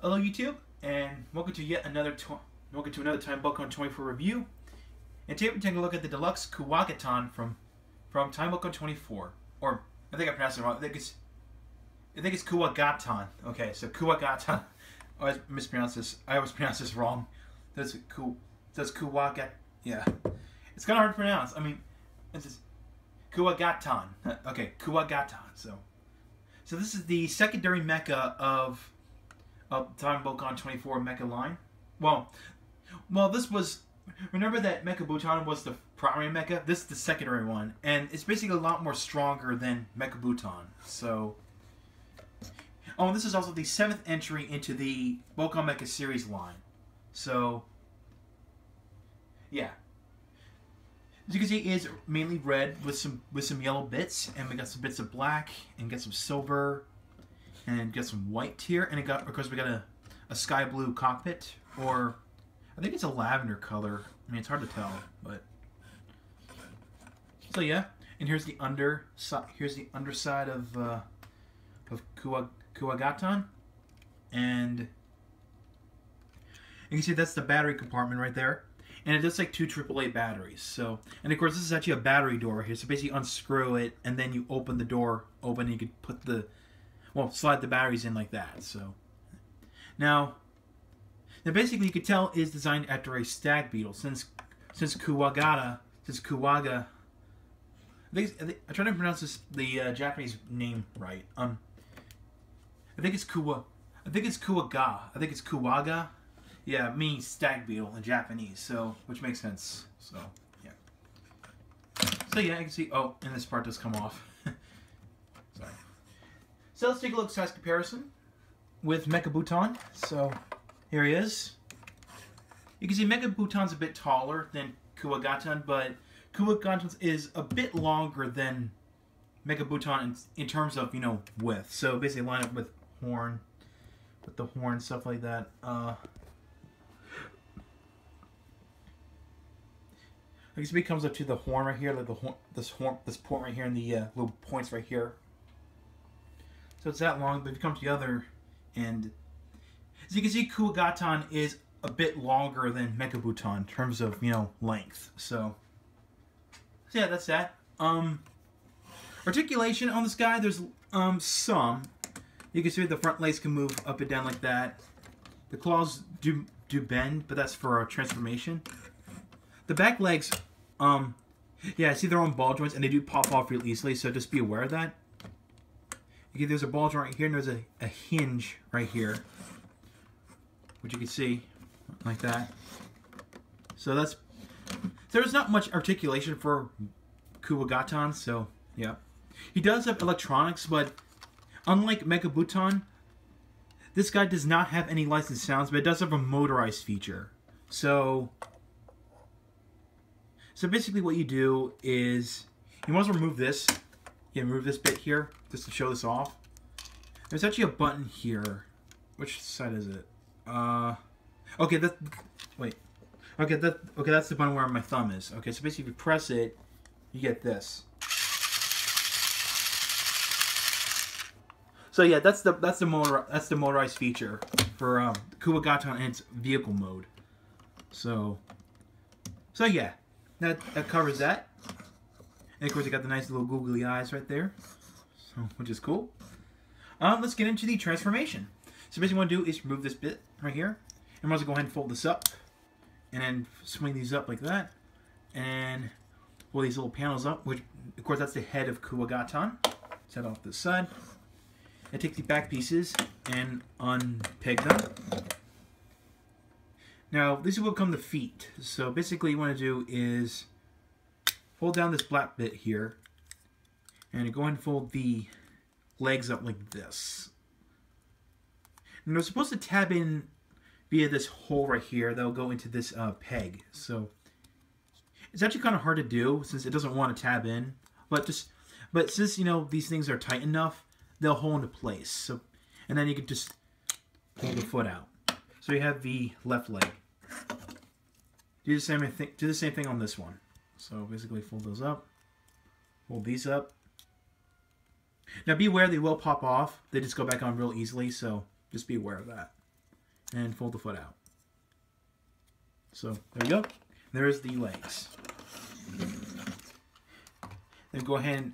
Hello YouTube, and welcome to another time Bokan 24 review. And today we're taking a look at the deluxe Kuwagattan from Time Bokan 24. Or I think I pronounced it wrong. I think it's Kuwagattan. Okay, so Kuwagattan. I always mispronounce this. I always pronounce this wrong. That's Kuwagat. Yeah, it's kind of hard to pronounce. I mean, this is Kuwagattan. Okay, Kuwagattan. So this is the secondary mecha of Time Bokan 24 mecha line. Well, this was... Remember that Mechabuton was the primary mecha? This is the secondary one. And it's basically a lot more stronger than Mechabuton. So... Oh, and this is also the 7th entry into the Bokan Mecha series line. So... Yeah. As you can see, it is mainly red with some yellow bits. And we got some bits of black. And got some silver. And got some white here, and of course we got a sky blue cockpit, or I think it's a lavender color. I mean, it's hard to tell, but so yeah. And here's the underside of Kuwagattan, and you can see that's the battery compartment right there, and it does like 2 AAA batteries. So, and of course this is actually a battery door here. So basically, unscrew it, and then you open the door open, and you could put slide the batteries in like that. So now basically you could tell is designed after a stag beetle, since Kuwaga. I try to pronounce the Japanese name right. I think it's Kuwaga. I think it's Kuwaga. Yeah, meaning stag beetle in Japanese. So which makes sense. So yeah. So yeah, you can see. Oh, and this part does come off. Sorry. So let's take a look at size comparison with Mechabuton. So here he is. You can see Mechabuton's a bit taller than Kuwagattan, but Kuwagattan is a bit longer than Mechabuton in terms of, width. So basically line up with the horn, stuff like that. I guess it comes up to the horn right here, like this point right here, and the little points right here. So it's that long, but if you come to the other end, as you can see, Kuwagattan is a bit longer than Mechabuton in terms of, length. So yeah, that's that. Articulation on this guy, there's some. You can see the front legs can move up and down like that. The claws do bend, but that's for transformation. The back legs, yeah, see their own ball joints, and they do pop off real easily, so just be aware of that. Okay, there's a ball joint right here, and there's a hinge right here, which you can see like that. So there's not much articulation for Kuwagattan, so yeah. He does have electronics, but unlike Mechabuton, this guy does not have any licensed sounds, but it does have a motorized feature. So basically what you do is, you want to remove this. Yeah, remove this bit here, just to show this off. There's actually a button here. Which side is it? Okay, wait. Okay, that's the button where my thumb is. Okay, so basically if you press it, you get this. So yeah, that's the motorized feature for Kuwagattan in its vehicle mode. So yeah, that covers that. And of course, you got the nice little googly eyes right there, so which is cool. Let's get into the transformation. So basically, what I want to do is remove this bit right here, and I'm going to go ahead and fold this up, and then swing these up like that, and pull these little panels up. Which, of course, that's the head of Kuwagattan. Set off this side, and take the back pieces and unpeg them. Now, this will become the feet. So basically, what you want to do is fold down this black bit here, and you go ahead and fold the legs up like this. And they're supposed to tab in via this hole right here that'll go into this peg. So it's actually kind of hard to do since it doesn't want to tab in, but since these things are tight enough, they'll hold into place. So, and then you can just pull the foot out. So you have the left leg. Do the same thing on this one. So basically fold those up, fold these up. Now be aware they will pop off. They just go back on real easily, so just be aware of that. and fold the foot out. So there you go. There's the legs. Then go ahead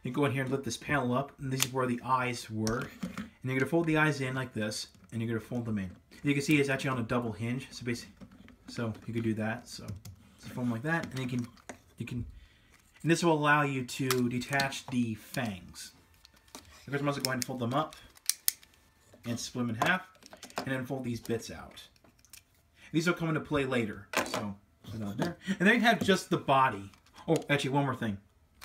and go in here and lift this panel up, and this is where the eyes were. And you're gonna fold the eyes in like this, and you're gonna fold them in. And you can see it's actually on a double hinge, so basically, so you could do that. So fold them like that, and you can, and this will allow you to detach the fangs. So first, I'm also going to fold them up and split them in half, and then fold these bits out. These will come into play later. So there, and then you have just the body. Oh, actually, one more thing.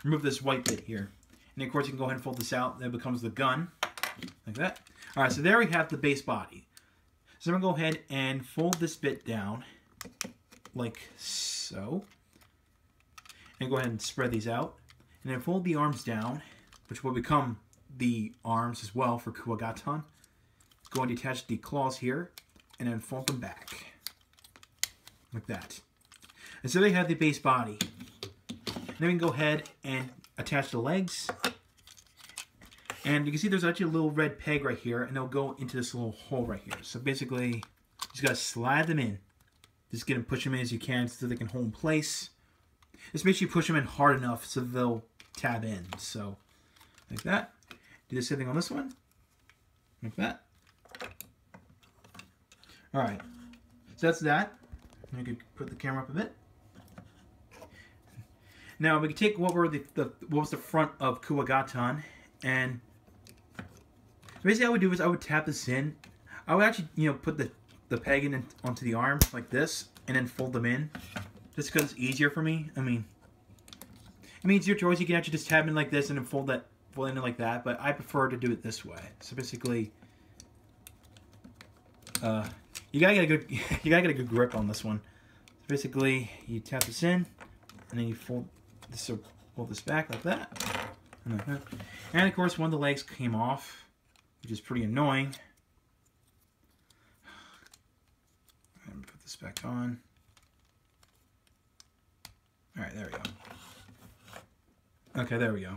Remove this white bit here. And of course, you can go ahead and fold this out. That becomes the gun, like that. All right, so there we have the base body. So I'm going to go ahead and fold this bit down, like so. And go ahead and spread these out. And then fold the arms down, which will become the arms as well for Kuwagattan. Go and detach the claws here, and then fold them back, like that. And so they have the base body. Then we can go ahead and attach the legs. And you can see there's actually a little red peg right here, and they'll go into this little hole right here. So basically, you just gotta slide them in. Just get them, push them in as you can so they can hold in place. Just make sure you push them in hard enough so they'll tab in. So, like that. Do the same thing on this one. Like that. Alright. So that's that. You could put the camera up a bit. Now we can take what were what was the front of Kuwagattan, and basically what I would do is I would tap this in. I would actually, put the peg in onto the arm like this, and then fold them in, just because it's easier for me. I mean, it's your choice. You can actually just tap in like this and then fold in like that, but I prefer to do it this way. So basically, you gotta get a good grip on this one. So basically, you tap this in, and then you fold this back like that. And of course, one of the legs came off, which is pretty annoying. And put this back on. All right, there we go. Okay, there we go.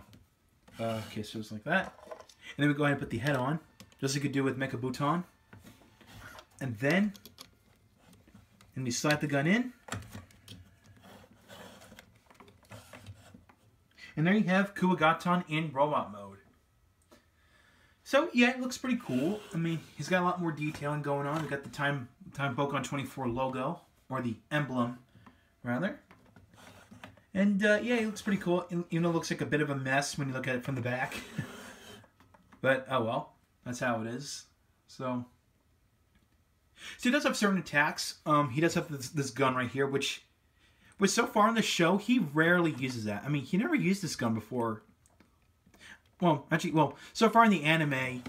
Okay, so it's like that. And then we go ahead and put the head on, just like you could do with Mechabuton. And then you slide the gun in. And there you have Kuwagattan in robot mode. So yeah, it looks pretty cool. I mean, he's got a lot more detailing going on. We got the Time Bokan 24 logo, or the emblem, rather. And yeah, it looks pretty cool. Even though it looks like a bit of a mess when you look at it from the back. But oh well, that's how it is. So he does have certain attacks. He does have this gun right here, which so far in the show, he rarely uses that. I mean, he never used this gun before. Well, actually, so far in the anime,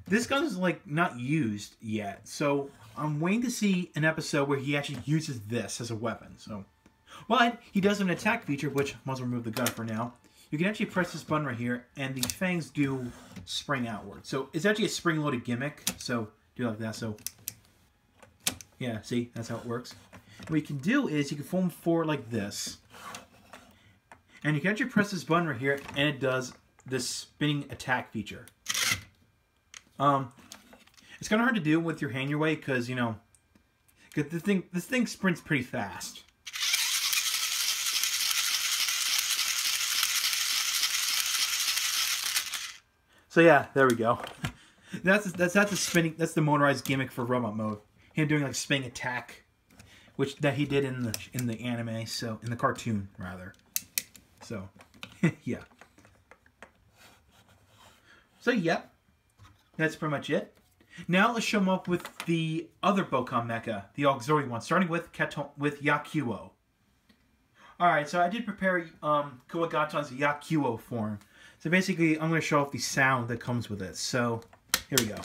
this gun is, like, not used yet. So, I'm waiting to see an episode where he actually uses this as a weapon. So, but he does have an attack feature, which I must remove the gun for now. You can actually press this button right here, and the fangs do spring outward. So, it's actually a spring-loaded gimmick. So, do it like that. So, yeah, see? That's how it works. What you can do is you can fold them forward like this. And you can actually press this button right here, and it does this spinning attack feature. It's kind of hard to do with your hand your way, because, this thing sprints pretty fast. So yeah, there we go. That's the motorized gimmick for robot mode. Him doing like spinning attack, that he did in the anime, so in the cartoon rather. So, yeah. So, yeah. That's pretty much it. Now, let's show him up with the other Bokan Mecha, the auxiliary one, starting with Yakuo. Alright, so I did prepare Kuwagattan's Yakuo form. So, basically, I'm going to show off the sound that comes with it. So, here we go.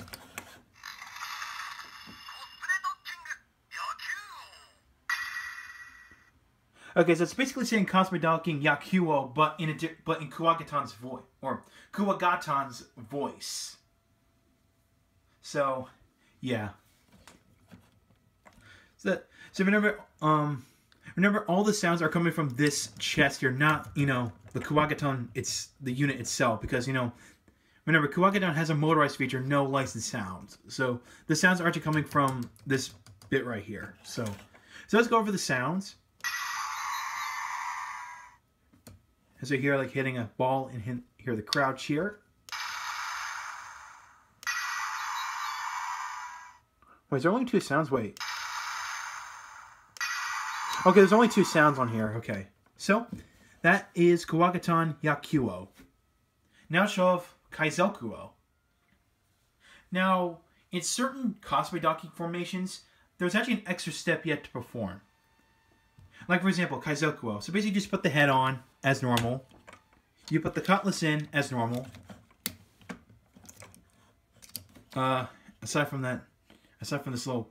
Okay, so it's basically saying compatibility Yakuo, but in Kuwagattan's voice, or Kuwagattan's voice. So, yeah. So remember, all the sounds are coming from this chest here, not the Kuwagattan. It's the unit itself, because remember remember, Kuwagattan has a motorized feature, no licensed sounds. So the sounds are actually coming from this bit right here. So let's go over the sounds. As you hear like hitting a ball and hear the crowd cheer. Wait, is there only 2 sounds? Wait. Okay, there's only 2 sounds on here. Okay. So, that is Kuwagattan Yakuo. Now show off Kaizokuo. Now, in certain cosplay docking formations, there's actually an extra step yet to perform. Like, for example, Kaizokuo. So basically, just put the head on as normal. You put the cutlass in as normal. Aside from this little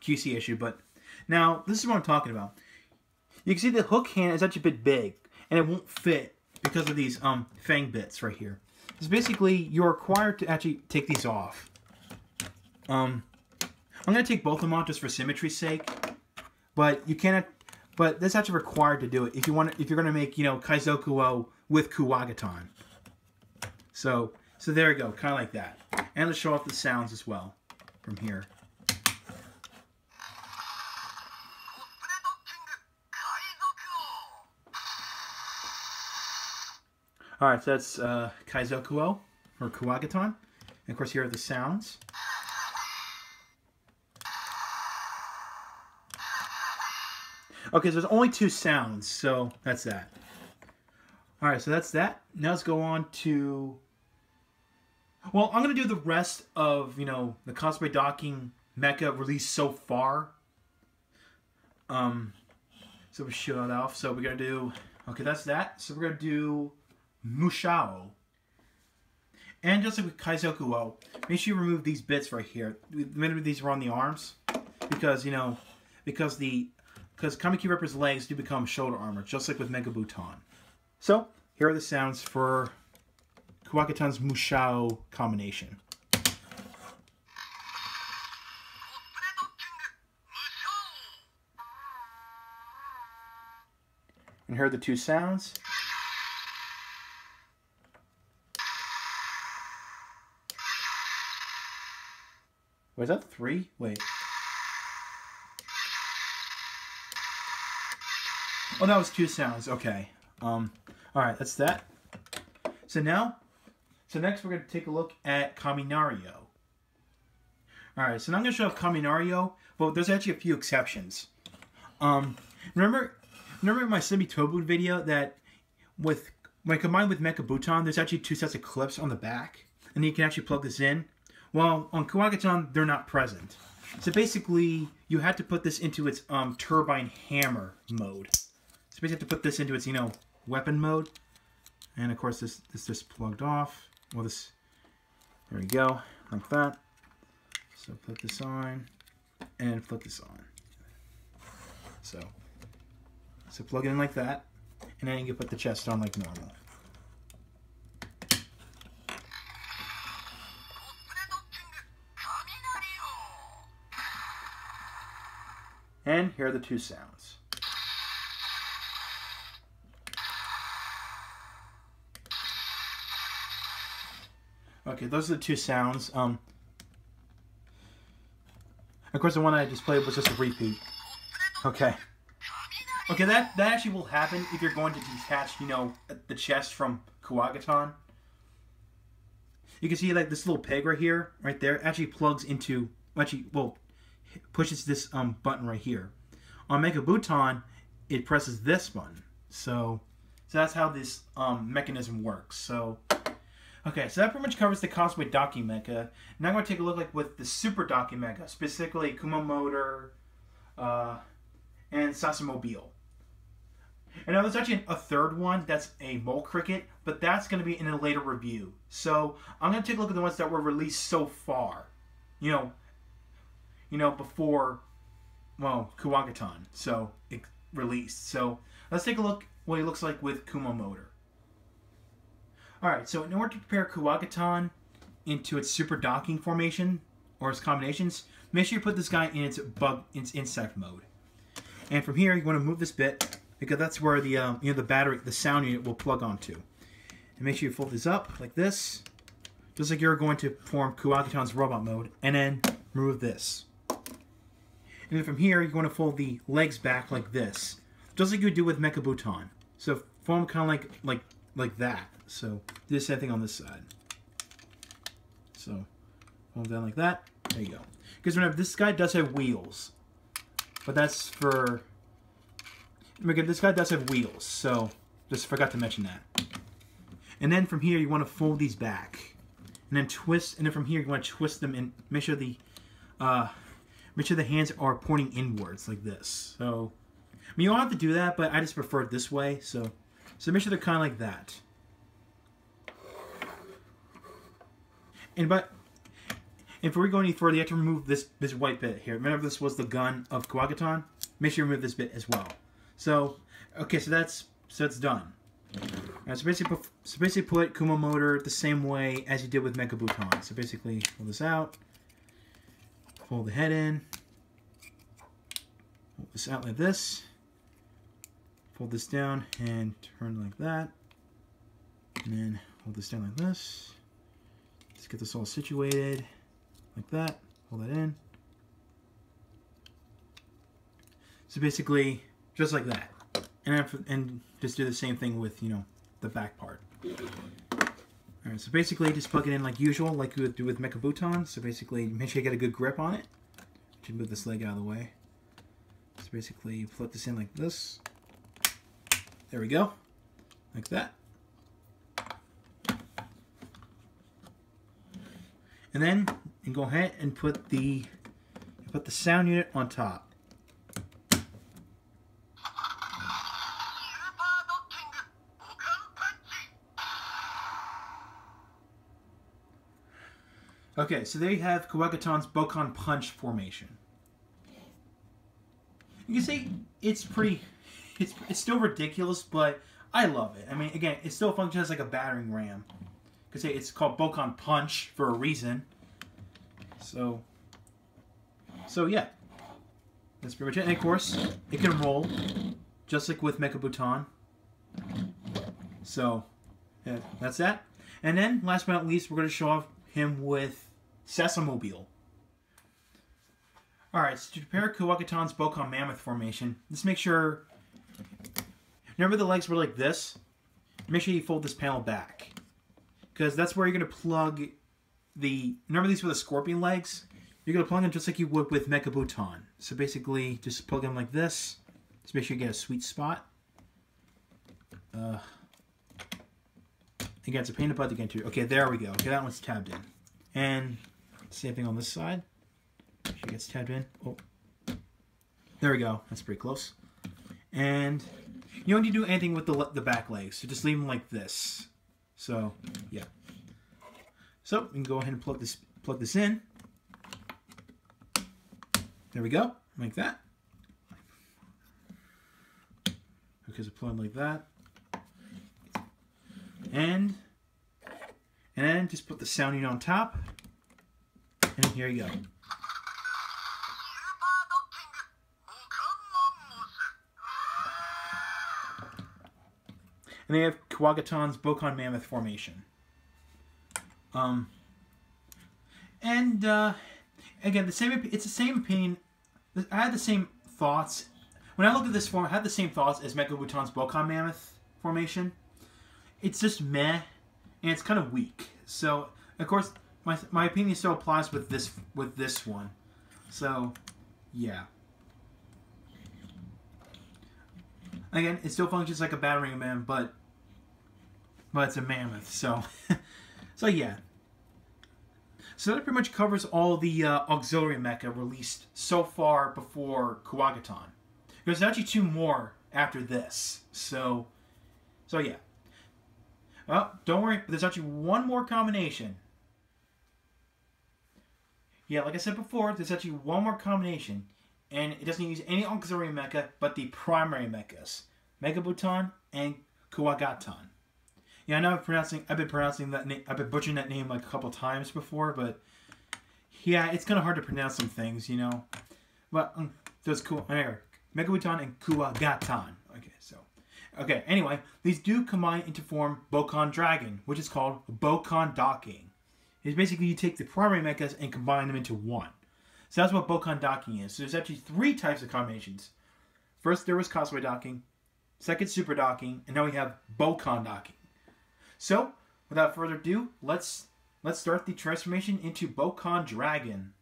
QC issue, but now this is what I'm talking about. You can see the hook hand is actually a bit big, and it won't fit because of these fang bits right here. So basically, you're required to actually take these off. I'm gonna take both of them off just for symmetry's sake, but you cannot. But that's actually required to do it if you want. If you're gonna make, you know, Kaizokuo with Kuwagattan. So there you go, kind of like that. And let's show off the sounds as well from here. Alright, so that's Kaizokuo, or Kuwagattan. And of course, here are the sounds. Okay, so there's only 2 sounds, so that's that. Alright, so that's that. Now let's go on to... Well, I'm going to do the rest of, you know, the cosplay docking mecha released so far. So we show that off. So we're going to do... Okay, that's that. So we're going to do Mushao. And just like with Kaizokuo, make sure you remove these bits right here. Many of these are on the arms. Because, you know, because Kamiki Ripper's legs do become shoulder armor, just like with Mechabuton. So, here are the sounds for Kuwagattan's Mushao combination. And here are the 2 sounds. Wait, is that 3? Wait. Oh, that was 2 sounds. Okay. Alright, that's that. So next we're going to take a look at Kaminario. Alright, so now I'm going to show off Kaminario, but there's actually a few exceptions. Remember in my Semi-Tobu video that when combined with Mechabuton, there's actually 2 sets of clips on the back, and you can actually plug this in? Well, on Kuwagattan, they're not present. So basically, you have to put this into its turbine hammer mode. So basically, you have to put this into its, you know, weapon mode. And of course, this just plugged off. Well, there we go, like that. So put this on, and flip this on. So plug it in like that, and then you can put the chest on like normal. And here are the 2 sounds. Okay, those are the 2 sounds. Of course, the one I just played was just a repeat. Okay. Okay, that actually will happen if you're going to detach, you know, the chest from Kuwagattan. You can see like this little peg right here, right there, actually plugs into, pushes this button right here. On Mechabuton, it presses this button. So that's how this mechanism works. So okay, so that pretty much covers the cosplay docking mecha. Now I'm going to take a look with the super docking mecha, specifically Kumamotor and Sasamobile. And now there's actually a 3rd one that's a mole cricket, but that's going to be in a later review. So I'm going to take a look at the ones that were released so far. You know, before, well, Kuwagattan, so it released. So let's take a look what it looks like with Kumamotor. Alright, so in order to prepare Kuwagattan into its super docking formation, or its combinations, make sure you put this guy in its insect mode. And from here, you want to move this bit, because that's where the the battery, the sound unit will plug onto. And make sure you fold this up like this, just like you're going to form Kuwagatan's robot mode, and then remove this. And then from here, you're going to fold the legs back like this, just like you would do with Mechabuton. So form kind of like that. So do the same thing on this side. So fold down like that. There you go. Because remember, this guy does have wheels, but that's for. Again, this guy does have wheels, so just forgot to mention that. And then from here, you want to fold these back, and then twist. And then from here, you want to twist them and make sure the hands are pointing inwards like this. So, I mean, you don't have to do that, but I just prefer it this way. So make sure they're kind of like that. And before we go any further, you have to remove this white bit here. Remember, this was the gun of Kuwagattan. Make sure you remove this bit as well. So, okay, so that's done. Right, so basically put Kuma motor the same way as you did with Mechabuton. So basically, pull this out, fold the head in, pull this out like this, fold this down and turn like that, and then hold this down like this. Just get this all situated like that. Pull that in. So basically, just like that. And just do the same thing with, you know, the back part. Alright, so basically just plug it in like usual, like you would do with Mechabuton. So basically, make sure you get a good grip on it. Should move this leg out of the way. So basically, you put this in like this. There we go. Like that. And then you go ahead and put the sound unit on top. Okay, so there you have Kuwagattan's Bokan Punch formation. You can see it's still ridiculous, but I love it. I mean, again, it still functions like a battering ram. You can say it's called Bokan Punch for a reason. So yeah, that's pretty much it. And of course, it can roll, just like with Mechabuton. So yeah, that's that. And then, last but not least, we're going to show off him with Sesamobile. Alright, so to prepare Kuwagattan's Bokan Mammoth formation, just make sure, remember the legs were like this? Make sure you fold this panel back. Because that's where you're going to plug remember these were the scorpion legs? You're going to plug them just like you would with Mechabuton. So basically, just plug them like this. Just make sure you get a sweet spot. Again, it's a pain in the butt to get into. Okay, there we go. Okay, that one's tabbed in. And same thing on this side. She gets tabbed in. Oh, there we go. That's pretty close. And you don't need to do anything with the back legs. So just leave them like this. So yeah. So we can go ahead and plug this in. There we go, like that. Because it's plugged like that. And then just put the sound unit on top. And here you go. And they have Kuwagattan's Bokan Mammoth formation. Again, it's the same opinion. I had the same thoughts. When I look at this form, I had the same thoughts as Mechabuton's Bokan Mammoth formation. It's just meh, and it's kind of weak. So, of course, my opinion still applies with this one. So, yeah. Again, it still functions like a battering ram, but it's a mammoth. So, so yeah. So that pretty much covers all the auxiliary mecha released so far before Kuwagattan. There's actually 2 more after this. So yeah. Well, don't worry, there's actually 1 more combination. Yeah, like I said before, there's actually 1 more combination. And it doesn't use any auxiliary mecha, but the primary mechas. Mechabuton and Kuwagattan. Yeah, I know I've been pronouncing that name, I've been butchering that name like a couple times before, but yeah, it's kind of hard to pronounce some things, you know. But that's cool. Anyway, Mechabuton and Kuwagattan. Okay, anyway, these do combine to form Bokan Dragon, which is called Bokan Docking. is basically you take the primary mechas and combine them into one. So that's what Bokan docking is. So there's actually 3 types of combinations. First there was Cosplay docking, second super docking, and now we have Bokan docking. So without further ado, let's start the transformation into Bokan Dragon.